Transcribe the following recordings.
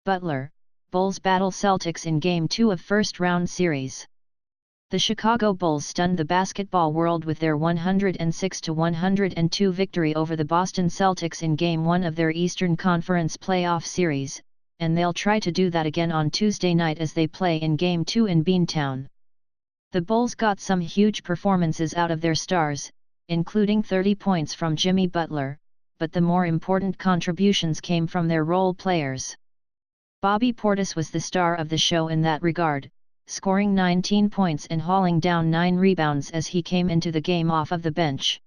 Butler, Bulls battle Celtics in Game 2 of first-round series. The Chicago Bulls stunned the basketball world with their 106-102 victory over the Boston Celtics in Game 1 of their Eastern Conference playoff series, and they'll try to do that again on Tuesday night as they play in Game 2 in Beantown. The Bulls got some huge performances out of their stars, including 30 points from Jimmy Butler, but the more important contributions came from their role players. Bobby Portis was the star of the show in that regard, scoring 19 points and hauling down 9 rebounds as he came into the game off of the bench.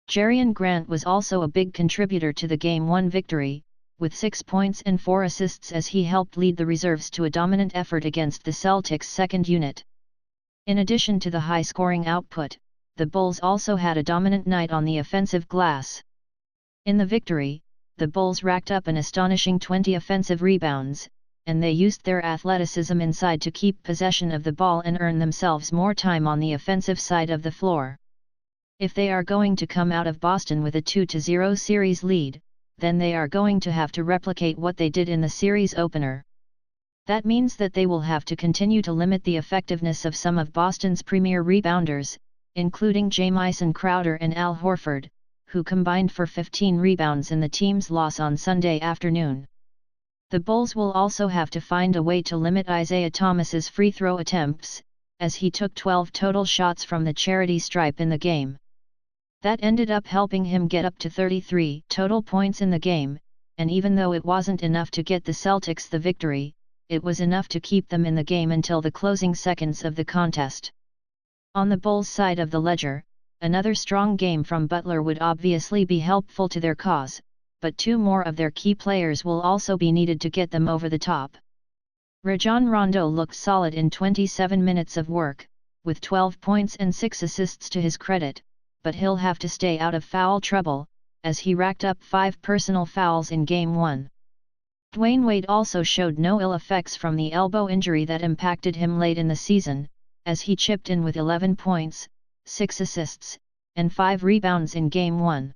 Jerian Grant was also a big contributor to the Game 1 victory, with 6 points and 4 assists as he helped lead the reserves to a dominant effort against the Celtics' second unit. In addition to the high-scoring output, the Bulls also had a dominant night on the offensive glass. In the victory, the Bulls racked up an astonishing 20 offensive rebounds, and they used their athleticism inside to keep possession of the ball and earn themselves more time on the offensive side of the floor. If they are going to come out of Boston with a 2-0 series lead, then they are going to have to replicate what they did in the series opener. That means that they will have to continue to limit the effectiveness of some of Boston's premier rebounders, including Jamison Crowder and Al Horford, who combined for 15 rebounds in the team's loss on Sunday afternoon. The Bulls will also have to find a way to limit Isaiah Thomas's free throw attempts, as he took 12 total shots from the charity stripe in the game. That ended up helping him get up to 33 total points in the game, and even though it wasn't enough to get the Celtics the victory, it was enough to keep them in the game until the closing seconds of the contest. On the Bulls' side of the ledger, another strong game from Butler would obviously be helpful to their cause, but 2 more of their key players will also be needed to get them over the top. Rajon Rondo looked solid in 27 minutes of work, with 12 points and 6 assists to his credit, but he'll have to stay out of foul trouble, as he racked up 5 personal fouls in Game 1. Dwayne Wade also showed no ill effects from the elbow injury that impacted him late in the season, as he chipped in with 11 points, 6 assists, and 5 rebounds in Game 1.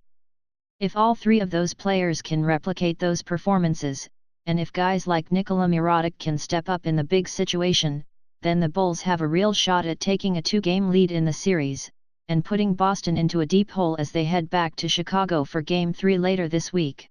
If all 3 of those players can replicate those performances, and if guys like Nikola Mirotic can step up in the big situation, then the Bulls have a real shot at taking a 2-game lead in the series, and putting Boston into a deep hole as they head back to Chicago for Game 3 later this week.